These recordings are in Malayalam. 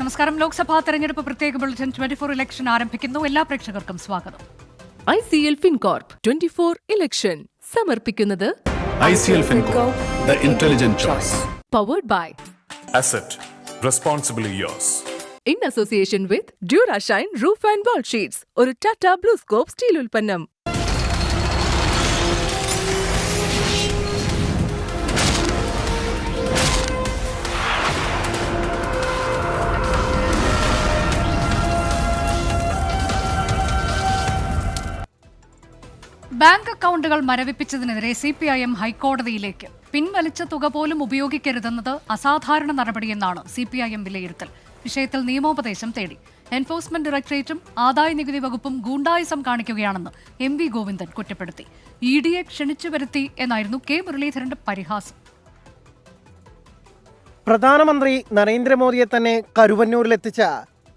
നമസ്കാരം. ലോക്സഭാ തെരഞ്ഞെടുപ്പ് പ്രത്യേക ബുള്ളറ്റിൻ 24 ഇലക്ഷൻ ആരംഭിക്കുന്നു. എല്ലാ പ്രേക്ഷകർക്കും സ്വാഗതം. ICL FinCorp 24 ഇലക്ഷൻ സമർപ്പിക്കുന്നത് ICL FinCorp, the intelligent choice. Powered by Asset, responsibly yours. in association with Durashine Roof and Wall Sheets, ഒരു ടാറ്റ ബ്ലൂസ്കോപ്പ് സ്റ്റീൽ ഉൽപ്പന്നം. ബാങ്ക് അക്കൗണ്ടുകൾ മരവിപ്പിച്ചതിനെതിരെ CPIM ഹൈക്കോടതിയിലേക്ക്. പിൻവലിച്ച തുക പോലും ഉപയോഗിക്കരുതെന്നത് അസാധാരണ നടപടിയെന്നാണ് CPIM വിലയിരുത്തൽ. വിഷയത്തിൽ നിയമോപദേശം തേടി. എൻഫോഴ്സ്മെന്റ് ഡയറക്ടറേറ്റും ആദായനികുതി വകുപ്പും ഗൂണ്ടായിസം കാണിക്കുകയാണെന്ന് MV ഗോവിന്ദൻ കുറ്റപ്പെടുത്തി. EDയെ ക്ഷണിച്ചു വരുത്തി എന്നായിരുന്നു K മുരളീധരന്റെ പരിഹാസം. പ്രധാനമന്ത്രി നരേന്ദ്രമോദിയെ തന്നെ കരുവന്നൂരിലെത്തിച്ച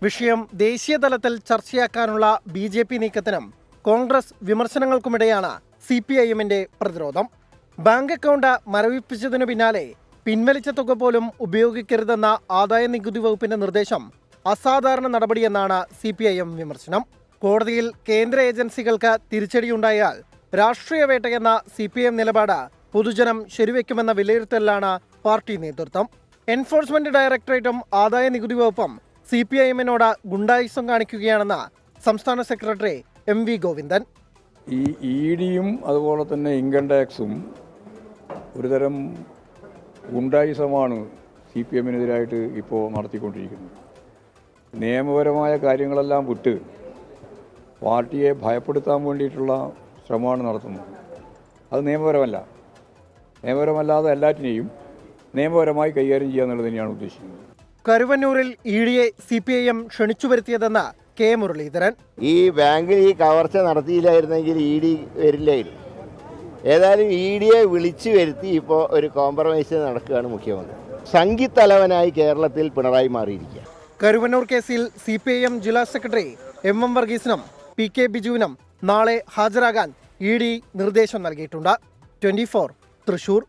വിഷയം ദേശീയ തലത്തിൽ ചർച്ചയാക്കാനുള്ള BJP നീക്കത്തിനും കോൺഗ്രസ് വിമർശനങ്ങൾക്കുമിടെയാണ് CPIMന്റെ പ്രതിരോധം. ബാങ്ക് അക്കൗണ്ട് മരവിപ്പിച്ചതിനു പിന്നാലെ പിൻവലിച്ച തുക പോലും ഉപയോഗിക്കരുതെന്ന ആദായ നികുതി വകുപ്പിന്റെ നിർദ്ദേശം അസാധാരണ നടപടിയെന്നാണ് CPIM വിമർശനം. കോടതിയിൽ കേന്ദ്ര ഏജൻസികൾക്ക് തിരിച്ചടിയുണ്ടായാൽ രാഷ്ട്രീയ വേട്ടയെന്ന CPIM നിലപാട് പൊതുജനം ശരിവെക്കുമെന്ന വിലയിരുത്തലിലാണ് പാർട്ടി നേതൃത്വം. എൻഫോഴ്സ്മെന്റ് ഡയറക്ടറേറ്റും ആദായ നികുതി വകുപ്പും CPIMനോട് ഗുണ്ടായിസം കാണിക്കുകയാണെന്ന് സംസ്ഥാന സെക്രട്ടറി MV ഗോവിന്ദൻ. ഈ EDയും അതുപോലെ തന്നെ ഇൻകം ടാക്സും ഒരുതരം ഗുണ്ടായിസമാണ് CPIMനെതിരായിട്ട് ഇപ്പോൾ നടത്തിക്കൊണ്ടിരിക്കുന്നത്. നിയമപരമായ കാര്യങ്ങളെല്ലാം വിട്ട് പാർട്ടിയെ ഭയപ്പെടുത്താൻ വേണ്ടിയിട്ടുള്ള ശ്രമമാണ് നടത്തുന്നത്. അത് നിയമപരമല്ലാതെ എല്ലാറ്റിനെയും നിയമപരമായി കൈകാര്യം ചെയ്യുക എന്നുള്ളത് തന്നെയാണ് ഉദ്ദേശിക്കുന്നത്. കരുവന്നൂരിൽ EDയെ CPIM ക്ഷണിച്ചു വരുത്തിയതെന്ന് K മുരളീധരൻ. ഈ ബാങ്കിൽ ഈ കവർച്ച നടത്തിയില്ലായിരുന്നെങ്കിൽ ED വരില്ലായിരുന്നു. ഏതായാലും EDയെ വിളിച്ചു വരുത്തി ഇപ്പോൾ ഒരു കോംപ്രമൈസ് നടക്കുകയാണ് മുഖ്യമന്ത്രി. സംഘിത്തലവനായി കേരളത്തിൽ പിണറായി മാറിയിരിക്കുക. കരുവന്നൂർ കേസിൽ CPIM ജില്ലാ സെക്രട്ടറി MM വർഗീസിനും PK ബിജുവിനും നാളെ ഹാജരാകാൻ ED നിർദ്ദേശം നൽകിയിട്ടുണ്ട്. 24 തൃശൂർ.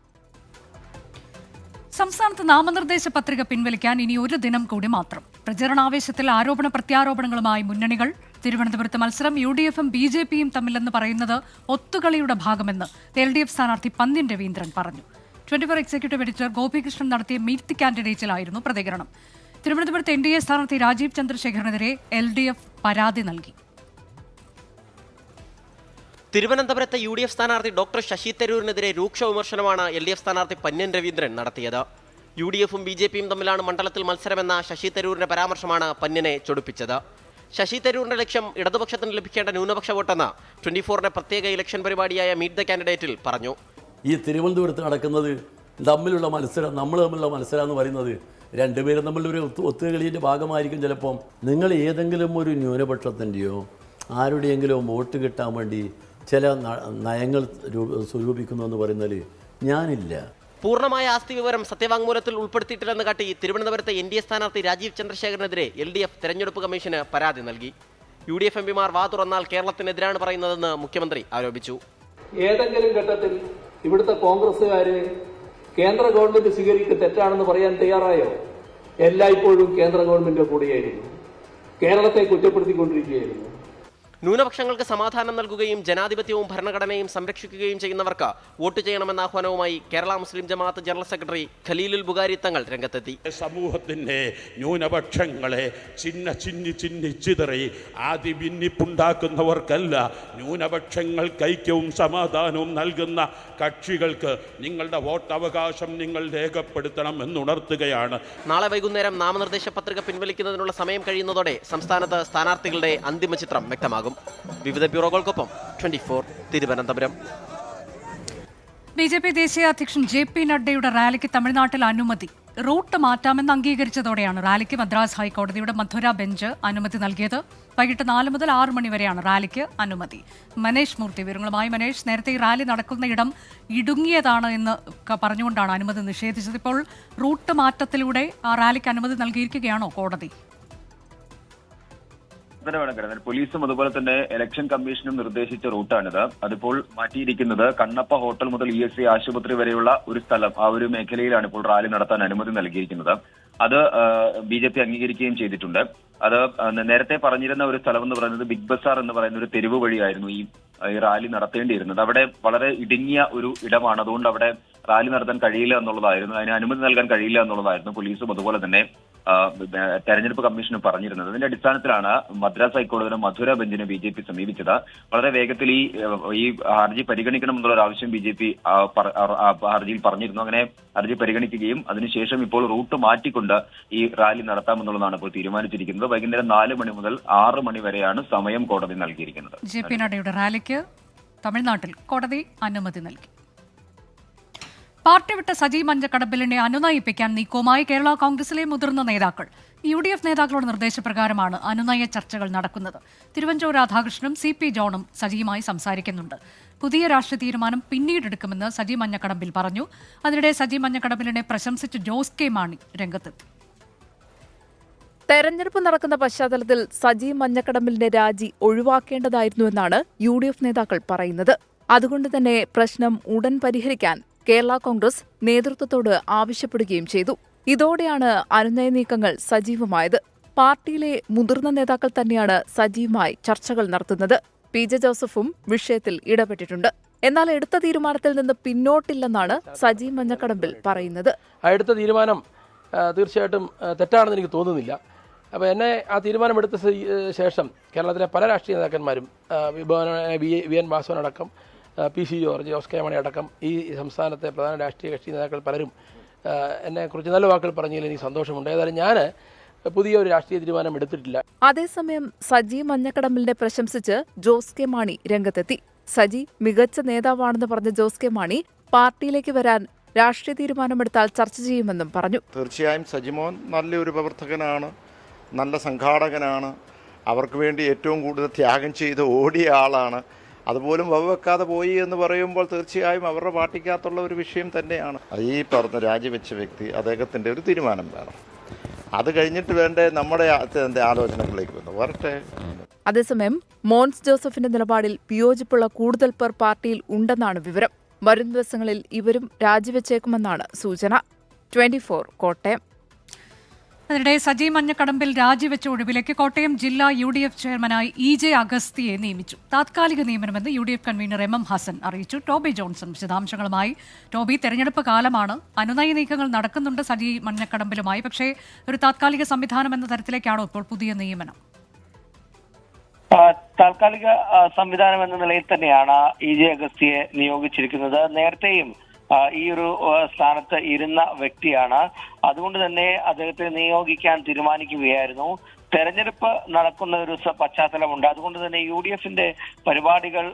സംസ്ഥാനത്ത് നാമനിർദ്ദേശ പത്രിക പിൻവലിക്കാൻ ഇനി ഒരു ദിനം കൂടി മാത്രം. പ്രചരണാവേശത്തിൽ ആരോപണ പ്രത്യാരോപണങ്ങളുമായി മുന്നണികൾ. തിരുവനന്തപുരത്ത് മത്സരം UDFും BJPയും തമ്മിലെന്ന് പറയുന്നത് ഒത്തുകളിയുടെ ഭാഗമെന്ന് LDF സ്ഥാനാർത്ഥി പന്ന്യൻ രവീന്ദ്രൻ പറഞ്ഞു. 24 എക്സിക്യൂട്ടീവ് എഡിറ്റർ ഗോപികൃഷ്ണൻ നടത്തിയ മീറ്റ് ദി കാൻഡിഡേറ്റിലായിരുന്നു പ്രതികരണം. തിരുവനന്തപുരത്ത് NDA സ്ഥാനാർത്ഥി രാജീവ് ചന്ദ്രശേഖരനെതിരെ LDF പരാതി നൽകി. തിരുവനന്തപുരത്തെ UDF സ്ഥാനാർത്ഥി ഡോക്ടർ ശശി തരൂരിനെതിരെ രൂക്ഷ വിമർശനമാണ് LDF സ്ഥാനാർത്ഥി പന്ന്യൻ രവീന്ദ്രൻ നടത്തിയത്. UDFും BJPയും തമ്മിലാണ് മണ്ഡലത്തിൽ മത്സരമെന്ന ശശി തരൂരിന്റെ പരാമർശമാണ് പന്ന്യനെ ചൊടിപ്പിച്ചത്. ശശി തരൂരിന്റെ ലക്ഷ്യം ഇടതുപക്ഷത്തിന് ലഭിക്കേണ്ട ന്യൂനപക്ഷ വോട്ടെന്ന് 24ന്റെ പ്രത്യേക ഇലക്ഷൻ പരിപാടിയായ മീറ്റ് ദ കാൻഡിഡേറ്റിൽ പറഞ്ഞു. ഈ തിരുവനന്തപുരത്ത് നടക്കുന്നത് തമ്മിലുള്ള മത്സരം, നമ്മൾ തമ്മിലുള്ള മത്സരം എന്ന് പറയുന്നത് രണ്ടുപേരും തമ്മിലൊരു ഒത്തുകളിയുടെ ഭാഗമായിരിക്കും. ചിലപ്പം നിങ്ങൾ ഏതെങ്കിലും ഒരു ന്യൂനപക്ഷത്തിൻ്റെയോ ആരുടെയെങ്കിലും വോട്ട് കിട്ടാൻ വേണ്ടി ചില നയങ്ങൾ സ്വരൂപിക്കുന്നു എന്ന് പറയുന്നതിൽ ഞാനില്ല. പൂർണ്ണമായ ആസ്തി വിവരം സത്യവാങ്മൂലത്തിൽ ഉൾപ്പെടുത്തിയിട്ടില്ലെന്ന് കാട്ടി തിരുവനന്തപുരത്തെ NDA സ്ഥാനാർത്ഥി രാജീവ് ചന്ദ്രശേഖരനെതിരെ LDF തെരഞ്ഞെടുപ്പ് കമ്മീഷന് പരാതി നൽകി. UDF MPമാർ വാ തുറന്നാൽ കേരളത്തിനെതിരാണ് പറയുന്നതെന്ന് മുഖ്യമന്ത്രി ആരോപിച്ചു. ഏതെങ്കിലും ഘട്ടത്തിൽ ഇവിടുത്തെ കോൺഗ്രസ്സുകാര് കേന്ദ്ര ഗവൺമെന്റ് സ്വീകരിക്കുക തെറ്റാണെന്ന് പറയാൻ തയ്യാറായോ? എല്ലായ്പ്പോഴും കേന്ദ്ര ഗവൺമെന്റ് കൂടിയായിരുന്നു, കേരളത്തെ കുറ്റപ്പെടുത്തിക്കൊണ്ടിരിക്കുകയായിരുന്നു. ന്യൂനപക്ഷങ്ങൾക്ക് സമാധാനം നൽകുകയും ജനാധിപത്യവും ഭരണഘടനയും സംരക്ഷിക്കുകയും ചെയ്യുന്നവർക്ക് വോട്ട് ചെയ്യണമെന്ന ആഹ്വാനവുമായി കേരള മുസ്ലിം ജമാഅത്ത് ജനറൽ സെക്രട്ടറി ഖലീലുൽ ബുഖാരി തങ്ങൾ രംഗത്തെത്തി. സമൂഹത്തിന്റെ ന്യൂനപക്ഷങ്ങളെ ചിന്നിച്ചിതറി ആദി ഭിന്നിപ്പുണ്ടാക്കുന്നവർക്കല്ല, ന്യൂനപക്ഷങ്ങൾക്ക് ഐക്യവും സമാധാനവും നൽകുന്ന കക്ഷികൾക്ക് നിങ്ങളുടെ വോട്ടവകാശം നിങ്ങൾ രേഖപ്പെടുത്തണം എന്നുണർത്തുകയാണ്. നാളെ വൈകുന്നേരം നാമനിർദ്ദേശ പത്രിക പിൻവലിക്കുന്നതിനുള്ള സമയം കഴിയുന്നതോടെ സംസ്ഥാനത്ത് സ്ഥാനാർത്ഥികളുടെ അന്തിമ ചിത്രം വ്യക്തമാകും. വിവിധ ബ്യൂറോകൾക്കൊപ്പം 24 തിരുവനന്തപുരം. BJP ദേശീയ അധ്യക്ഷൻ JP നഡ്ഡയുടെ റാലിക്ക് തമിഴ്നാട്ടിൽ അനുമതി. റൂട്ട് മാറ്റാമെന്ന് അംഗീകരിച്ചതോടെയാണ് റാലിക്ക് മദ്രാസ് ഹൈക്കോടതിയുടെ മധുര ബെഞ്ച് അനുമതി നൽകിയത്. വൈകിട്ട് 4 മുതൽ 6 മണി വരെയാണ് റാലിക്ക് അനുമതി. മനേഷ് മൂർത്തി വിവരങ്ങളുമായി. മനേഷ്, നേരത്തെ ഈ റാലി നടക്കുന്ന ഇടം ഇടുങ്ങിയതാണ് എന്ന് പറഞ്ഞുകൊണ്ടാണ് അനുമതി നിഷേധിച്ചത്. ഇപ്പോൾ റൂട്ട് മാറ്റത്തിലൂടെ ആ റാലിക്ക് അനുമതി നൽകിയിരിക്കുകയാണോ കോടതി? പോലീസും അതുപോലെ തന്നെ ഇലക്ഷൻ കമ്മീഷനും നിർദ്ദേശിച്ച റൂട്ടാണിത്. അതിപ്പോൾ മാറ്റിയിരിക്കുന്നത് കണ്ണപ്പ ഹോട്ടൽ മുതൽ ESI ആശുപത്രി വരെയുള്ള ഒരു സ്ഥലം, ആ ഒരു മേഖലയിലാണ് ഇപ്പോൾ റാലി നടത്താൻ അനുമതി നൽകിയിരിക്കുന്നത്. അത് BJP അംഗീകരിക്കുകയും ചെയ്തിട്ടുണ്ട്. അത് നേരത്തെ പറഞ്ഞിരുന്ന ഒരു സ്ഥലം എന്ന് പറയുന്നത് ബിഗ് ബസാർ എന്ന് പറയുന്ന ഒരു തെരുവ് വഴിയായിരുന്നു ഈ റാലി നടത്തേണ്ടിയിരുന്നത്. അവിടെ വളരെ ഇടുങ്ങിയ ഒരു ഇടമാണ്. അതുകൊണ്ട് അവിടെ റാലി നടത്താൻ കഴിയില്ല എന്നുള്ളതായിരുന്നു, അതിന് അനുമതി നൽകാൻ കഴിയില്ല എന്നുള്ളതായിരുന്നു പോലീസും അതുപോലെ തന്നെ തെരഞ്ഞെടുപ്പ് കമ്മീഷനും പറഞ്ഞിരുന്നത്. അതിന്റെ അടിസ്ഥാനത്തിലാണ് മദ്രാസ് ഹൈക്കോടതിയുടെ മധുര ബെഞ്ചിനെ BJP സമീപിച്ചത്. വളരെ വേഗത്തിൽ ഈ ഹർജി പരിഗണിക്കണം എന്നുള്ള ഒരു ആവശ്യം BJP ഹർജിയിൽ പറഞ്ഞിരുന്നു. അങ്ങനെ ഹർജി പരിഗണിക്കുകയും അതിനുശേഷം ഇപ്പോൾ റൂട്ട് മാറ്റിക്കൊണ്ട് ഈ റാലി നടത്താമെന്നുള്ളതാണ് ഇപ്പോൾ തീരുമാനിച്ചിരിക്കുന്നത്. വൈകുന്നേരം 4 മണി മുതൽ 6 മണി വരെയാണ് സമയം കോടതി നൽകിയിരിക്കുന്നത്. JP നഡ്ഡയുടെ റാലിക്ക് തമിഴ്നാട്ടിൽ കോടതി അനുമതി നൽകി. പാർട്ടി വിട്ട സജി മഞ്ഞക്കടമ്പിലിനെ അനുനയിപ്പിക്കാൻ നീക്കവുമായി കേരള കോൺഗ്രസിലെ മുതിർന്ന നേതാക്കൾ. UDF നേതാക്കളുടെ നിർദ്ദേശപ്രകാരമാണ് അനുനയ ചർച്ചകൾ നടക്കുന്നത്. തിരുവഞ്ചൂർ രാധാകൃഷ്ണനും CP ജോണും സജിയുമായി സംസാരിക്കുന്നുണ്ട്. പുതിയ രാഷ്ട്രീയ തീരുമാനം പിന്നീടെടുക്കുമെന്ന് സജി മഞ്ഞക്കടമ്പിൽ പറഞ്ഞു. അതിനിടെ സജി മഞ്ഞക്കടമ്പിലിനെ പ്രശംസിച്ച് ജോസ് കെ മാണി രംഗത്തെത്തി. തെരഞ്ഞെടുപ്പ് നടക്കുന്ന പശ്ചാത്തലത്തിൽ സജി മഞ്ഞക്കടമ്പിലിന്റെ രാജി ഒഴിവാക്കേണ്ടതായിരുന്നുവെന്നാണ് UDF നേതാക്കൾ പറയുന്നത്. അതുകൊണ്ട് തന്നെ പ്രശ്നം ഉടൻ പരിഹരിക്കാൻ കേരള കോൺഗ്രസ് നേതൃത്വത്തോട് ആവശ്യപ്പെടുകയും ചെയ്തു. ഇതോടെയാണ് അനുനയ നീക്കങ്ങൾ സജീവമായത്. പാർട്ടിയിലെ മുതിർന്ന നേതാക്കൾ തന്നെയാണ് സജീവമായി ചർച്ചകൾ നടത്തുന്നത്. PJ ജോസഫും വിഷയത്തിൽ ഇടപെട്ടിട്ടുണ്ട്. എന്നാൽ എടുത്ത തീരുമാനത്തിൽ നിന്ന് പിന്നോട്ടില്ലെന്നാണ് സജി മഞ്ഞക്കടമ്പിൽ പറയുന്നത്. എടുത്ത തീരുമാനം തീർച്ചയായിട്ടും തെറ്റാണെന്ന് എനിക്ക് തോന്നുന്നില്ല. അപ്പോൾ എന്നെ ആ തീരുമാനമെടുത്ത ശേഷം കേരളത്തിലെ പല രാഷ്ട്രീയ നേതാക്കന്മാരും VN വാസവൻ അടക്കം PC George, Jose K Mani അടക്കം ഈ സംസ്ഥാനത്തെ പ്രധാന രാഷ്ട്രീയ കക്ഷി നേതാക്കൾ പലരും എന്നെക്കുറിച്ച് നല്ല വാക്കുകൾ പറഞ്ഞതിൽ എനിക്ക് സന്തോഷമുണ്ട്. ഏതായാലും ഞാൻ പുതിയ ഒരു രാഷ്ട്രീയ തീരുമാനം എടുത്തിട്ടില്ല. അതേസമയം സജി മഞ്ഞക്കടമ്പിലിനെ പ്രശംസിച്ച് ജോസ് കെ മാണി രംഗത്തെത്തി. സജി മികച്ച നേതാവാണെന്ന് പറഞ്ഞ ജോസ് കെ മാണി പാർട്ടിയിലേക്ക് വരാൻ രാഷ്ട്രീയ തീരുമാനമെടുത്താൽ ചർച്ച ചെയ്യുമെന്നും പറഞ്ഞു. തീർച്ചയായും സജിമോൻ നല്ലൊരു പ്രവർത്തകനാണ്, നല്ല സംഘാടകനാണ്. അവർക്ക് വേണ്ടി ഏറ്റവും കൂടുതൽ ത്യാഗം ചെയ്ത് ഓടിയ ആളാണ്. അതുപോലും വകവെക്കാതെ പോയി എന്ന് പറയുമ്പോൾ തീർച്ചയായും അവരുടെ പാർട്ടിക്കകത്തുള്ള ഒരു വിഷയം തന്നെയാണ്. ഈ പറഞ്ഞ രാജിവെച്ച വ്യക്തി അദ്ദേഹത്തിൻ്റെ ഒരു തീരുമാനം വേണം. അത് കഴിഞ്ഞിട്ട് വേണ്ടേ നമ്മുടെ ആലോചനകളിലേക്ക് വന്നു വരട്ടെ. അതേസമയം മോൻസ് ജോസഫിന്റെ നിലപാടിൽ വിയോജിപ്പുള്ള കൂടുതൽ പേർ പാർട്ടിയിൽ ഉണ്ടെന്നാണ് വിവരം. വരും ദിവസങ്ങളിൽ ഇവരും രാജിവെച്ചേക്കുമെന്നാണ് സൂചന. 24 കോട്ടയം. അതിനിടെ സജി മഞ്ഞക്കടമ്പിൽ രാജിവെച്ച ഒഴിവിലേക്ക് കോട്ടയം ജില്ലാ UDF ചെയർമാനായി EJ അഗസ്തിയെ നിയമിച്ചു. താത്കാലിക നിയമനമെന്ന് UDF കൺവീനർ MM ഹസൻ അറിയിച്ചു. ടോബി ജോൺസൺ വിശദാംശങ്ങളുമായി. ടോബി, തെരഞ്ഞെടുപ്പ് കാലമാണ്, അനുനയ നീക്കങ്ങൾ നടക്കുന്നുണ്ട് സജി മഞ്ഞക്കടമ്പിലുമായി. പക്ഷേ ഒരു താത്കാലിക സംവിധാനം എന്ന തരത്തിലേക്കാണോ ഇപ്പോൾ പുതിയ നിയമനം? താൽക്കാലിക സംവിധാനം എന്ന നിലയിൽ തന്നെയാണ് EJ അഗസ്തിയെ നിയോഗിച്ചിരിക്കുന്നത്. നേരത്തെയും ഈ ഒരു സ്ഥാനത്ത് ഇരുന്ന വ്യക്തിയാണ്. അതുകൊണ്ട് തന്നെ അദ്ദേഹത്തെ നിയോഗിക്കാൻ തീരുമാനിക്കുകയായിരുന്നു. തെരഞ്ഞെടുപ്പ് നടക്കുന്ന ഒരു പശ്ചാത്തലമുണ്ട്. അതുകൊണ്ട് തന്നെ UDFന്റെ പരിപാടികൾ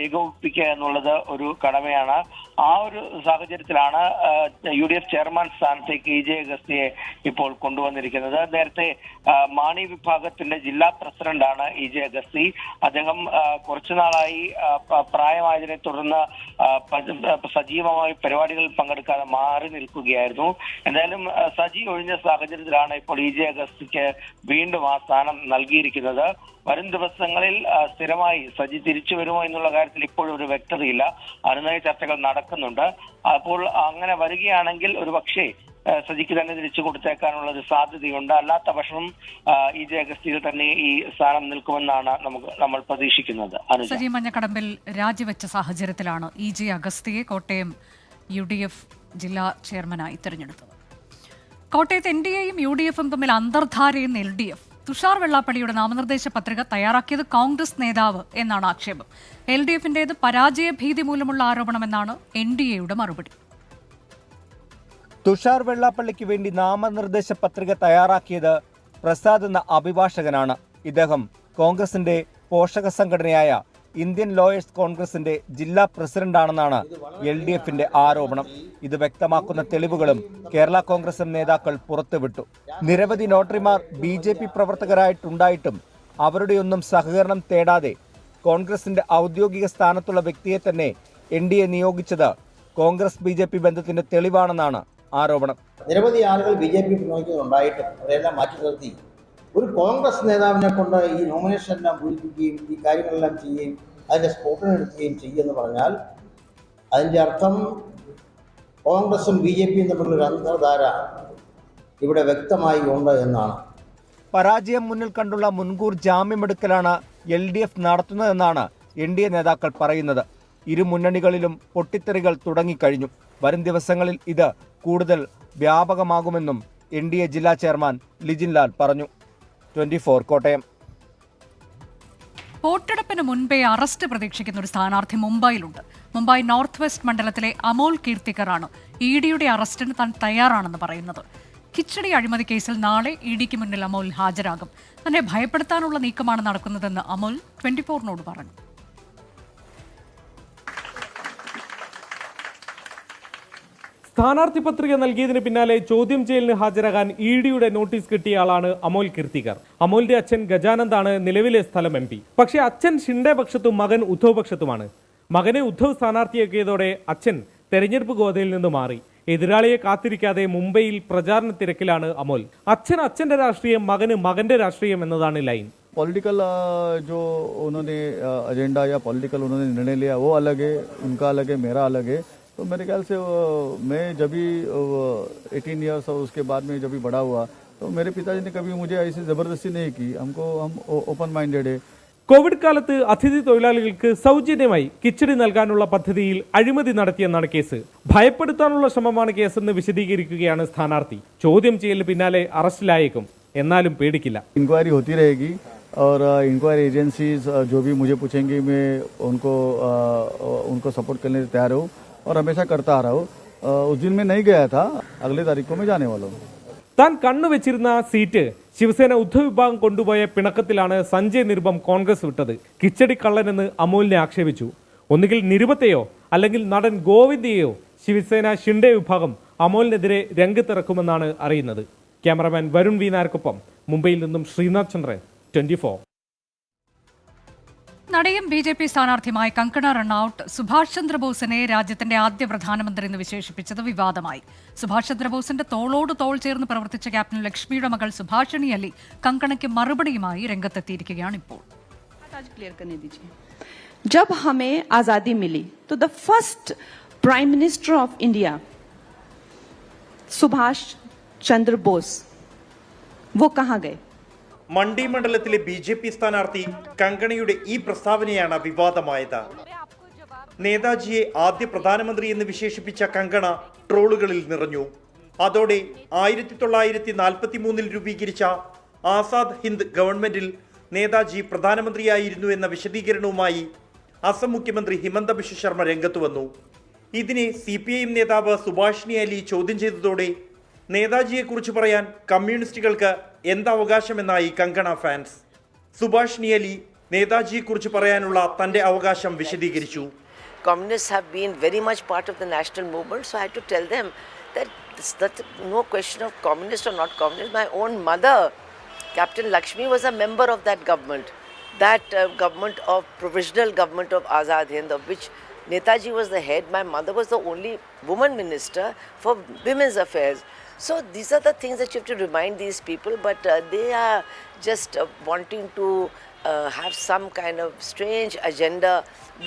ഏകോപിപ്പിക്കുക എന്നുള്ളത് ഒരു കടമയാണ്. ആ ഒരു സാഹചര്യത്തിലാണ് UDF ചെയർമാൻ സ്ഥാനത്തേക്ക് EJ അഗസ്തിയെ ഇപ്പോൾ കൊണ്ടുവന്നിരിക്കുന്നത്. നേരത്തെ മാണി വിഭാഗത്തിന്റെ ജില്ലാ പ്രസിഡന്റാണ് EJ അഗസ്തി. അദ്ദേഹം കുറച്ചുനാളായി പ്രായമായതിനെ തുടർന്ന് സജീവമായി പരിപാടികളിൽ പങ്കെടുക്കാതെ മാറി നിൽക്കുകയായിരുന്നു. എന്തായാലും സജി ഒഴിഞ്ഞ സാഹചര്യത്തിലാണ് ഇപ്പോൾ EJ അഗസ്തിക്ക് വീണ്ടും ആ സ്ഥാനം നൽകിയിരിക്കുന്നത്. വരും ദിവസങ്ങളിൽ സ്ഥിരമായി സജി തിരിച്ചു വരുമോ എന്നുള്ള കാര്യത്തിൽ ഇപ്പോഴും ഒരു വ്യക്തതയില്ല. അനുനയ ചർച്ചകൾ നടക്കുന്നുണ്ട്. അപ്പോൾ അങ്ങനെ വരികയാണെങ്കിൽ ഒരു പക്ഷേ സജിക്ക് തന്നെ തിരിച്ചു കൊടുത്തേക്കാനുള്ള ഒരു സാധ്യതയുണ്ട്. അല്ലാത്ത പക്ഷം EJ അഗസ്തിയിൽ തന്നെ ഈ സ്ഥാനം നിൽക്കുമെന്നാണ് നമ്മൾ പ്രതീക്ഷിക്കുന്നത്. സജി മഞ്ഞക്കടമ്പിൽ രാജിവെച്ച സാഹചര്യത്തിലാണ് EJ അഗസ്തിയെ കോട്ടയം UDF ജില്ലാ ചെയർമാനായി തെരഞ്ഞെടുത്തത്. കോട്ടയത്ത് NDAയും UDFും തമ്മിൽ അന്തർധാരയെന്ന് LDF. തുഷാർ വെള്ളാപ്പള്ളിയുടെ നാമനിർദ്ദേശ പത്രിക തയ്യാറാക്കിയത് കോൺഗ്രസ് നേതാവ് എന്നാണ് ആക്ഷേപം. LDFന്റേത് പരാജയ ഭീതി മൂലമുള്ള ആരോപണമെന്നാണ് NDAയുടെ മറുപടി. തുഷാർ വെള്ളാപ്പള്ളിക്ക് വേണ്ടി നാമനിർദ്ദേശ പത്രിക തയ്യാറാക്കിയത് പ്രസാദ് എന്ന അഭിഭാഷകനാണ്. ഇദ്ദേഹം കോൺഗ്രസിന്റെ പോഷക സംഘടനയായ ഇന്ത്യൻ ലോയേഴ്സ് കോൺഗ്രസിന്റെ ജില്ലാ പ്രസിഡന്റാണെന്നാണ് LDFന്റെ ആരോപണം. ഇത് വ്യക്തമാക്കുന്ന തെളിവുകളും കേരള കോൺഗ്രസ് നേതാക്കൾ പുറത്തുവിട്ടു. നിരവധി നോട്ടറിമാർ BJP പ്രവർത്തകരായിട്ടുണ്ടായിട്ടും അവരുടെയൊന്നും സഹകരണം തേടാതെ കോൺഗ്രസിന്റെ ഔദ്യോഗിക സ്ഥാനത്തുള്ള വ്യക്തിയെ തന്നെ NDA നിയോഗിച്ചത് കോൺഗ്രസ് BJP ബന്ധത്തിന്റെ തെളിവാണെന്നാണ് ആരോപണം. നിരവധി ആളുകൾ BJP പിന്തുണയ്ക്കുന്നുണ്ടായിട്ടും അവരെല്ലാം മാറ്റി നിർത്തി ഒരു കോൺഗ്രസ് നേതാവിനെ കൊണ്ട് ഈ നോമിനേഷൻ എല്ലാം പൂരിപ്പിക്കുകയും ഈ കാര്യങ്ങളെല്ലാം ചെയ്യുകയും അതിൻ്റെ സ്പോട്ടിനെടുക്കുകയും ചെയ്യുമെന്ന് പറഞ്ഞാൽ അതിൻ്റെ അർത്ഥം കോൺഗ്രസും BJPയും തമ്മിലൊരു അന്തർധാര ഇവിടെ വ്യക്തമായി ഉണ്ട് എന്നാണ്. പരാജയം മുന്നിൽ കണ്ടുള്ള മുൻകൂർ ജാമ്യമെടുക്കലാണ് LDF നടത്തുന്നതെന്നാണ് NDA നേതാക്കൾ പറയുന്നത്. ഇരു മുന്നണികളിലും പൊട്ടിത്തെറികൾ തുടങ്ങിക്കഴിഞ്ഞു. വരും ദിവസങ്ങളിൽ ഇത് കൂടുതൽ വ്യാപകമാകുമെന്നും NDA ജില്ലാ ചെയർമാൻ ലിജിൻ ലാൽ പറഞ്ഞു. 24 കോട്ടയം. വോട്ടെടുപ്പിന് മുൻപേ അറസ്റ്റ് പ്രതീക്ഷിക്കുന്ന ഒരു സ്ഥാനാർത്ഥി മുംബൈയിലുണ്ട്. മുംബൈ നോർത്ത് വെസ്റ്റ് മണ്ഡലത്തിലെ അമോൽ കീർത്തിക്കറാണ് EDയുടെ അറസ്റ്റിന് താൻ തയ്യാറാണെന്ന് പറയുന്നത്. കിച്ചടി അഴിമതി കേസിൽ നാളെ EDക്ക് മുന്നിൽ അമോൽ ഹാജരാകും. തന്നെ ഭയപ്പെടുത്താനുള്ള നീക്കമാണ് നടക്കുന്നതെന്ന് അമോൽ 24നോട് പറഞ്ഞു. സ്ഥാനാർത്ഥി പത്രിക നൽകിയതിന് പിന്നാലെ ചോദ്യം ചെയ്യലിന് ഹാജരാകാൻ EDയുടെ നോട്ടീസ് കിട്ടിയ ആളാണ് അമോൽ കീർത്തിക്കർ. അമോലിന്റെ അച്ഛൻ ഗജാനന്ദാണ് നിലവിലെ സ്ഥലം MP. പക്ഷേ അച്ഛൻ ഷിൻഡെ പക്ഷത്തും മകൻ ഉദ്ധവ് പക്ഷത്തുമാണ്. മകനെ ഉദ്ധവ് സ്ഥാനാർത്ഥിയാക്കിയതോടെ അച്ഛൻ തെരഞ്ഞെടുപ്പ് ഗോതയിൽ നിന്ന് മാറി. എതിരാളിയെ കാത്തിരിക്കാതെ മുംബൈയിൽ പ്രചാരണ തിരക്കിലാണ് അമോൽ. അച്ഛൻ അച്ഛന്റെ രാഷ്ട്രീയം, മകന് മകന്റെ രാഷ്ട്രീയം എന്നതാണ് ലൈൻ. पॉलिटिकल जो उन्होंने एजेंडा या पॉलिटिकल उन्होंने निर्णय लिया वो अलग है, उनका अलग है, मेरा अलग है. तो मेरे ख्याल से मैं जब भी 18 ईयर्स और उसके बाद में जब भी बड़ा हुआ तो मेरे पिताजी ने कभी मुझे ऐसी ज़बरदस्ती नहीं की. हम ओपन माइंडेड है. കോവിഡ് കാലത്ത് അതിഥി തൊഴിലാളികൾക്ക് സൗജന്യമായി കിച്ചടി നൽകാനുള്ള പദ്ധതിയിൽ അഴിമതി നടത്തിയെന്നാണ് കേസ്. ഭയപ്പെടുത്താനുള്ള ശ്രമമാണ് കേസെന്ന് വിശദീകരിക്കുകയാണ് സ്ഥാനാർത്ഥി. ചോദ്യം ചെയ്യലിന് പിന്നാലെ അറസ്റ്റിലായേക്കും, എന്നാലും പേടിക്കില്ല. इंक्वायरी होती रहेगी और इंक्वायरी एजेंसीज जो भी मुझे पूछेंगी मैं उनको सपोर्ट करने से तैयार हूँ और हमेशा करता आ रहा हूँ. उस दिन मैं नहीं गया था, अगले तारीख को मैं जाने वाला हूँ. താൻ കണ്ണുവെച്ചിരുന്ന സീറ്റ് ശിവസേന ഉദ്ധവ് വിഭാഗം കൊണ്ടുപോയ പിണക്കത്തിലാണ് സഞ്ജയ് നിരുപം കോൺഗ്രസ് വിട്ടത്. കിച്ചടി കള്ളനെന്ന് അമോലിനെ ആക്ഷേപിച്ചു. ഒന്നുകിൽ നിരുപത്തെയോ അല്ലെങ്കിൽ നടൻ ഗോവിന്ദയെയോ ശിവസേന ഷിൻഡെ വിഭാഗം അമോലിനെതിരെ രംഗത്തിറക്കുമെന്നാണ് അറിയുന്നത്. ക്യാമറാമാൻ വരുൺ വി നായർക്കൊപ്പം മുംബൈയിൽ നിന്നും ശ്രീനാഥ് ചന്ദ്രൻ, 24. നടയും BJP സ്ഥാനാർത്ഥിയുമായ കങ്കണ റണ്ണൌട്ട് സുഭാഷ് ചന്ദ്രബോസിനെ രാജ്യത്തിന്റെ ആദ്യ പ്രധാനമന്ത്രി എന്ന് വിശേഷിപ്പിച്ചത് വിവാദമായി. സുഭാഷ് ചന്ദ്രബോസിന്റെ തോളോട് തോൾ ചേർന്ന് പ്രവർത്തിച്ച ക്യാപ്റ്റൻ ലക്ഷ്മിയുടെ മകൾ സുഭാഷിണി അലി കങ്കണയ്ക്ക് മറുപടിയുമായി രംഗത്തെത്തിയിരിക്കുകയാണ് ഇപ്പോൾ. जब हमें आजादी मिली तो the first prime minister of India Subhash Chandra Bose वो कहाँ गए? മണ്ഡി മണ്ഡലത്തിലെ BJP സ്ഥാനാർത്ഥി കങ്കണയുടെ ഈ പ്രസ്താവനയാണ് വിവാദമായത്. നേതാജിയെ ആദ്യ പ്രധാനമന്ത്രി എന്ന് വിശേഷിപ്പിച്ച കങ്കണ ട്രോളുകളിൽ നിറഞ്ഞു. അതോടെ 1943 രൂപീകരിച്ച ആസാദ് ഹിന്ദ് ഗവൺമെന്റിൽ നേതാജി പ്രധാനമന്ത്രിയായിരുന്നു എന്ന വിശദീകരണവുമായി അസം മുഖ്യമന്ത്രി ഹിമന്ത ബിശ്വ ശർമ്മ രംഗത്തു വന്നു. ഇതിനെ CPIM നേതാവ് സുഭാഷിണി അലി ചോദ്യം ചെയ്തതോടെ നേതാജിയെക്കുറിച്ച് പറയാൻ കമ്മ്യൂണിസ്റ്റുകൾക്ക് എന്തവകാശമെന്നായി കങ്കണ ഫാൻസ്. സുഭാഷിണി അലി നേതാജിയെക്കുറിച്ച് പറയാനുള്ള തന്റെ അവകാശം വിശദീകരിച്ചു. Communists have been very much part of the national movement, so I had to tell them that that's no question of communist or not communist. My own mother, Captain Lakshmi, was a member of that government, government of provisional government of Azad Hind, of which Netaji was the head. My mother was the only woman minister for women's affairs. So these are the things that you have to remind these people, but they are just wanting to have some kind of strange agenda,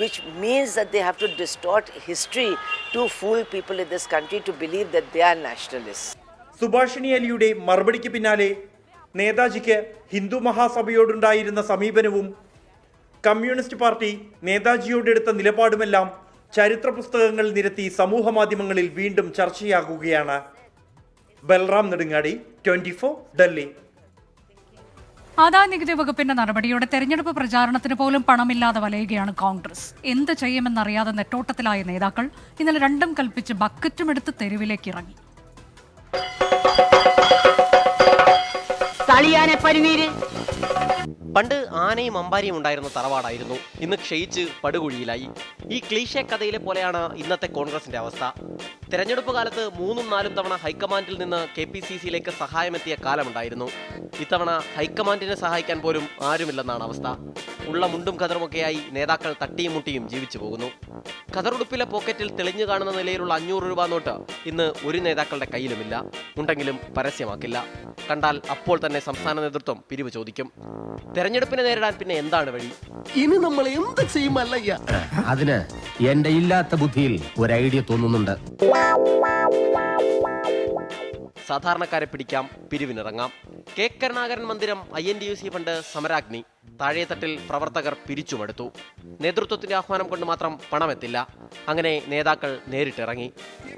which means that they have to distort history to fool people in this country to believe that they are nationalists. Subhashini അലിയുടെ മറുപടിക്ക് പിന്നാലെ നേതാജിക്ക് ഹിന്ദു മഹാസഭയോടുണ്ടായിരുന്ന സമീപനവും കമ്മ്യൂണിസ്റ്റ് പാർട്ടി നേതാജിയോടെടുത്ത നിലപാടുമെല്ലാം ചരിത്ര പുസ്തകങ്ങൾ നിരത്തി സമൂഹ മാധ്യമങ്ങളിൽ വീണ്ടും ചർച്ചയാകുകയാണ്. ബൽറാം നെടുങ്ങാടി, 24, ഡൽഹി. ആദായനികുതി വകുപ്പിന്റെ നടപടിയോടെ തെരഞ്ഞെടുപ്പ് പ്രചാരണത്തിന് പോലും പണമില്ലാതെ വലയുകയാണ് കോൺഗ്രസ്. എന്ത് ചെയ്യുമെന്നറിയാതെ നെട്ടോട്ടത്തിലായ നേതാക്കൾ ഇന്നലെ രണ്ടും കൽപ്പിച്ച് ബക്കറ്റുമെടുത്ത് തെരുവിലേക്ക് ഇറങ്ങി. പണ്ട് ആനയും അമ്പാരിയും ഉണ്ടായിരുന്ന തറവാടായിരുന്നു, ഇന്ന് ക്ഷയിച്ച് പടുകുഴിയിലായി. ഈ ക്ലീഷേ കഥയിലെ പോലെയാണ് ഇന്നത്തെ കോൺഗ്രസിന്റെ അവസ്ഥ. തെരഞ്ഞെടുപ്പ് കാലത്ത് 3-4 തവണ ഹൈക്കമാൻഡിൽ നിന്ന് KPCCയിലേക്ക് സഹായമെത്തിയ കാലമുണ്ടായിരുന്നു. ഇത്തവണ ഹൈക്കമാൻഡിനെ സഹായിക്കാൻ പോലും ആരുമില്ലെന്നാണ് അവസ്ഥ. ഉള്ള മുണ്ടും ഖദറുമൊക്കെയായി നേതാക്കൾ തട്ടിയും മുട്ടിയും ജീവിച്ചു പോകുന്നു. ഖദറുടുപ്പിലെ പോക്കറ്റിൽ തെളിഞ്ഞു കാണുന്ന നിലയിലുള്ള 500 രൂപ നോട്ട് ഇന്ന് ഒരു നേതാക്കളുടെ കയ്യിലുമില്ല. ഉണ്ടെങ്കിലും പരസ്യമാക്കില്ല. കണ്ടാൽ അപ്പോൾ തന്നെ സംസ്ഥാന നേതൃത്വം പിരിവ് ചോദിക്കും. തെരഞ്ഞെടുപ്പിനെ നേരിടാൻ പിന്നെ എന്താണ് വഴി? ഇനി നമ്മൾ എന്ത് ചെയ്യുമല്ലയ്യ? അതിന് എന്റെ ഇല്ലാത്ത ബുദ്ധിയിൽ ഒരു ഐഡിയ തോന്നുന്നുണ്ട്. സാധാരണക്കാരെ പിടിക്കാം, പിരിവിനിറങ്ങാം. കെ കരുണാകരൻ മന്ദിരം INTUC ഫണ്ട് സമരാഗ്നി. താഴെത്തട്ടിൽ പ്രവർത്തകർ പിരിച്ചുമെടുത്തു. നേതൃത്വത്തിന്റെ ആഹ്വാനം കൊണ്ട് മാത്രം പണമെത്തില്ല. അങ്ങനെ നേതാക്കൾ നേരിട്ടിറങ്ങി.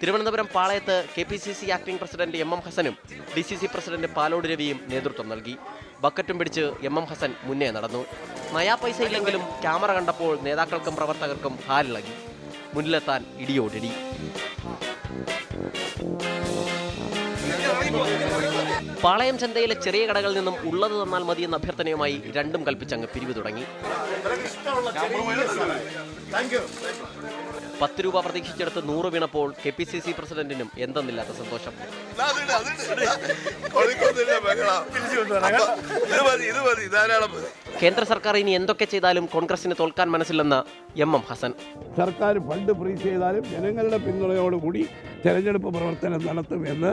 തിരുവനന്തപുരം പാളയത്ത് KPCC ആക്ടിംഗ് പ്രസിഡന്റ് MM ഹസനും DCC പ്രസിഡന്റ് പാലോട് രവിയും നേതൃത്വം നൽകി. ബക്കറ്റും പിടിച്ച് MM ഹസൻ മുന്നേ നടന്നു. നയാ പൈസ ഇല്ലെങ്കിലും ക്യാമറ കണ്ടപ്പോൾ നേതാക്കൾക്കും പ്രവർത്തകർക്കും ഹാലിളകി. മുന്നിലെത്താൻ ഇടിയോടിടി. പാളയം ചന്തയിലെ ചെറിയ കടകളിൽ നിന്നും ഉള്ളത് തന്നാൽ മതിയെന്ന അഭ്യർത്ഥനയുമായി രണ്ടും കൽപ്പിച്ചങ്ങ് പിരിവ് തുടങ്ങി. 10 രൂപ പ്രതീക്ഷിച്ചെടുത്ത് 100 വീണപ്പോൾ KPCC പ്രസിഡന്റിനും എന്തെന്നില്ലാത്ത സന്തോഷം. കേന്ദ്ര സർക്കാർ ഇനി എന്തൊക്കെ ചെയ്താലും കോൺഗ്രസിന് തോൽക്കാൻ മനസ്സില്ലെന്ന് MM ഹസൻ. സർക്കാർ ഫണ്ട് ഫ്രീസ് ചെയ്താലും ജനങ്ങളുടെ പിന്തുണയോടുകൂടി തെരഞ്ഞെടുപ്പ് പ്രവർത്തനം നടത്തുമെന്ന്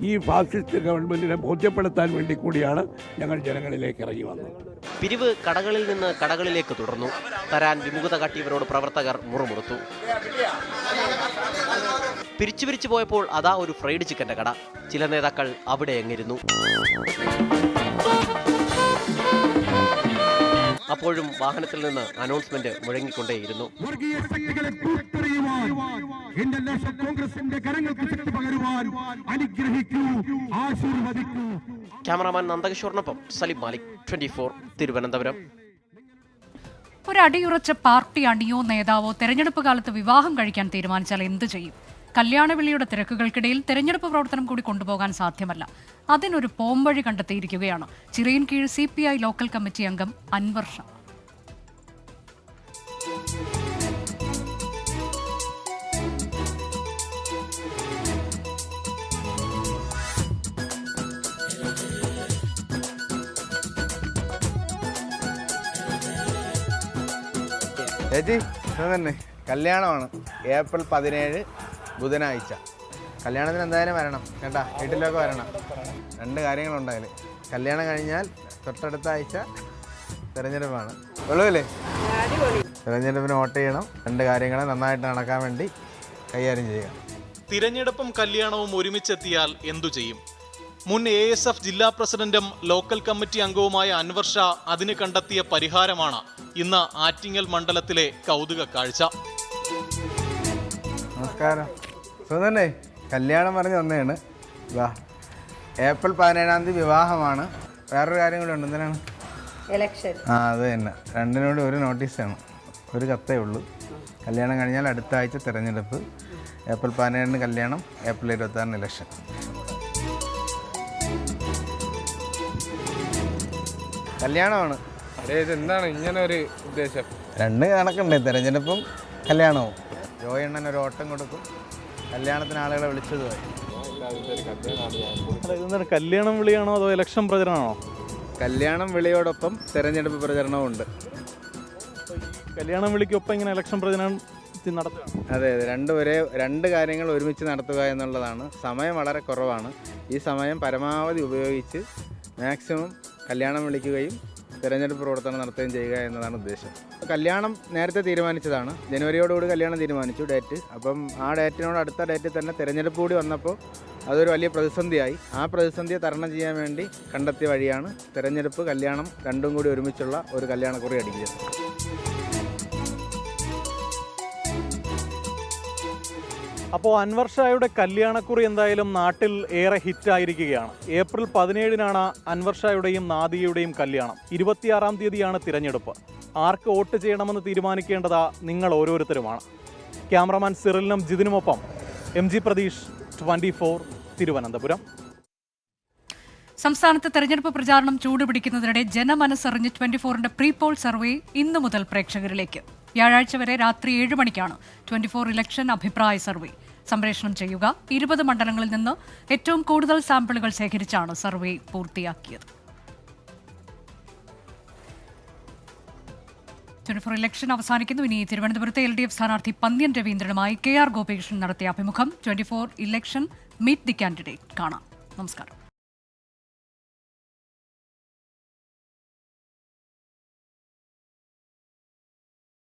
ഈ ഫാസിസ്റ്റ് ഗവൺമെന്റിനെ ബോധ്യപ്പെടുത്താൻ വേണ്ടി കൂടിയാണ് ഞങ്ങൾ ജനങ്ങളിലേക്ക് ഇറങ്ങി വന്നത്. പിരിവ് കടകളിൽ നിന്ന് കടകളിലേക്ക് തുടർന്നു. തരാൻ വിമുഖത കാട്ടിയവരോട് പ്രവർത്തകർ മുറുമുറുത്തു. പിരിച്ചു പോയപ്പോൾ അതാ ഒരു ഫ്രൈഡ് ചിക്കന്റെ കട. ചില നേതാക്കൾ അവിടെ എങ്ങിരുന്നു. അപ്പോഴും വാഹനത്തിൽ നിന്ന് അനൗൺസ്മെന്റ് മുഴങ്ങിക്കൊണ്ടേയിരുന്നു. ക്യാമറാമാൻ നന്ദകിഷോറിനൊപ്പം സലീം മാലിക്, 24 തിരുവനന്തപുരം. ഒരടിയുറച്ച പാർട്ടി അണിയോ നേതാവോ തെരഞ്ഞെടുപ്പ് കാലത്ത് വിവാഹം കഴിക്കാൻ തീരുമാനിച്ചാൽ എന്ത് ചെയ്യും? കല്യാണവിളിയുടെ തിരക്കുകൾക്കിടയിൽ തെരഞ്ഞെടുപ്പ് പ്രവർത്തനം കൂടി കൊണ്ടുപോകാൻ സാധ്യമല്ല. അതിനൊരു പോംവഴി കണ്ടെത്തിയിരിക്കുകയാണ് ചിറയിൻകീഴ് CPI ലോക്കൽ കമ്മിറ്റി അംഗം അൻവർ ഷാ. ചേച്ചി തന്നെ കല്യാണമാണ് ഏപ്രിൽ 17 ബുധനാഴ്ച. കല്യാണത്തിന് എന്തായാലും വരണം കേട്ടാ, വീട്ടിലൊക്കെ വരണം. 2 കാര്യങ്ങളുണ്ടായാലും കല്യാണം കഴിഞ്ഞാൽ തൊട്ടടുത്ത ആഴ്ച തിരഞ്ഞെടുപ്പാണ്. കൊള്ളുമല്ലേ? തിരഞ്ഞെടുപ്പിന് വോട്ട് ചെയ്യണം. 2 കാര്യങ്ങൾ നന്നായിട്ട് നടക്കാൻ വേണ്ടി കൈകാര്യം ചെയ്യുക. തിരഞ്ഞെടുപ്പും കല്യാണവും ഒരുമിച്ചെത്തിയാൽ എന്തു ചെയ്യും? മുൻ ASF ജില്ലാ പ്രസിഡന്റും ലോക്കൽ കമ്മിറ്റി അംഗവുമായ അൻവർ ഷാ അതിന് കണ്ടെത്തിയ പരിഹാരമാണ് ഇന്ന് ആറ്റിങ്ങൽ മണ്ഡലത്തിലെ കൗതുക കാഴ്ച. നമസ്കാരം. സുഖല്ലേ? കല്യാണം പറഞ്ഞ് വന്നതാണ്. ഏപ്രിൽ 17 വിവാഹമാണ്. വേറൊരു കാര്യം കൂടെ ഉണ്ട്. എന്തിനാണ്? ഇലക്ഷൻ. അത് തന്നെ. 2 ഒരു നോട്ടീസാണ്, ഒരു കത്തേ ഉള്ളൂ. കല്യാണം കഴിഞ്ഞാൽ അടുത്ത ആഴ്ച തിരഞ്ഞെടുപ്പ്. ഏപ്രിൽ 17 കല്യാണം, ഏപ്രിൽ 26 ഇലക്ഷൻ. കല്യാണമാണ്. എന്താണ് ഇങ്ങനെ ഒരു ഉദ്ദേശം? 2 കണക്കുണ്ട്, തിരഞ്ഞെടുപ്പും കല്യാണവും. ജോയണ്ണൻ ഒരു ഓട്ടം കൊടുക്കും, കല്യാണത്തിന് ആളുകളെ വിളിച്ചതുമായി. കല്യാണം വിളിയാണോ അതോ ഇലക്ഷൻ പ്രചരണമാണോ? കല്യാണം വിളിയോടൊപ്പം തെരഞ്ഞെടുപ്പ് പ്രചരണവും ഉണ്ട്. കല്യാണം വിളിക്കൊപ്പം ഇങ്ങനെ ഇലക്ഷൻ പ്രചരണം നടത്തുക? അതെ, 2 കാര്യങ്ങൾ ഒരുമിച്ച് നടത്തുക എന്നുള്ളതാണ്. സമയം വളരെ കുറവാണ്. ഈ സമയം പരമാവധി ഉപയോഗിച്ച് മാക്സിമം കല്യാണം വിളിക്കുകയും തിരഞ്ഞെടുപ്പ് പ്രവർത്തനം നടത്തുകയും ചെയ്യുക എന്നതാണ് ഉദ്ദേശം. കല്യാണം നേരത്തെ തീരുമാനിച്ചതാണ്. ജനുവരിയോടുകൂടി കല്യാണം തീരുമാനിച്ചു ഡേറ്റ്. അപ്പം ആ ഡേറ്റിനോട് അടുത്ത ഡേറ്റിൽ തന്നെ തിരഞ്ഞെടുപ്പ് കൂടി വന്നപ്പോൾ അതൊരു വലിയ പ്രതിസന്ധിയായി. ആ പ്രതിസന്ധിയെ തരണം ചെയ്യാൻ വേണ്ടി കണ്ടെത്തിയ വഴിയാണ് തിരഞ്ഞെടുപ്പ് കല്യാണം 2 കൂടി ഒരുമിച്ചുള്ള ഒരു കല്യാണക്കുറി അടിക്കുക. അപ്പോൾ അൻവർ ഷായുടെ കല്യാണക്കുറി എന്തായാലും നാട്ടിൽ ഏറെ ഹിറ്റായിരിക്കുകയാണ്. ഏപ്രിൽ 17 അൻവർ ഷായുടെയും നാദിയയുടെയും കല്യാണം. 26 തീയതിയാണ് തിരഞ്ഞെടുപ്പ്. ആർക്ക് വോട്ട് ചെയ്യണമെന്ന് തീരുമാനിക്കേണ്ടത് നിങ്ങൾ ഓരോരുത്തരുമാണ്. ക്യാമറമാൻ സിറിലിനും ജിതിനുമൊപ്പം MG പ്രതീഷ്, 24 തിരുവനന്തപുരം. സംസ്ഥാനത്ത് തെരഞ്ഞെടുപ്പ് പ്രചാരണം ചൂടുപിടിക്കുന്നതിനിടെ ജനമനസ്സറിഞ്ഞ് 24ന്റെ പ്രീപോൾ സർവേ ഇന്നു മുതൽ പ്രേക്ഷകരിലേക്ക്. വ്യാഴാഴ്ച വരെ രാത്രി 7 മണിക്കാണ് 24 ഇലക്ഷൻ അഭിപ്രായ സർവേ സംപ്രേഷണം ചെയ്യുക. 20 മണ്ഡലങ്ങളിൽ നിന്ന് ഏറ്റവും കൂടുതൽ സാമ്പിളുകൾ ശേഖരിച്ചാണ് സർവേ പൂർത്തിയാക്കിയത്. 24 ഇലക്ഷൻ അവസാനിക്കുന്നു. ഇനി തിരുവനന്തപുരത്തെ LDF സ്ഥാനാർത്ഥി പന്ന്യൻ രവീന്ദ്രനുമായി KR ഗോപികൃഷ്ണൻ നടത്തിയ അഭിമുഖം. 24 ഇലക്ഷൻ മീറ്റ് ദി കാൻഡിഡേറ്റ് കാണാം. നമസ്കാരം.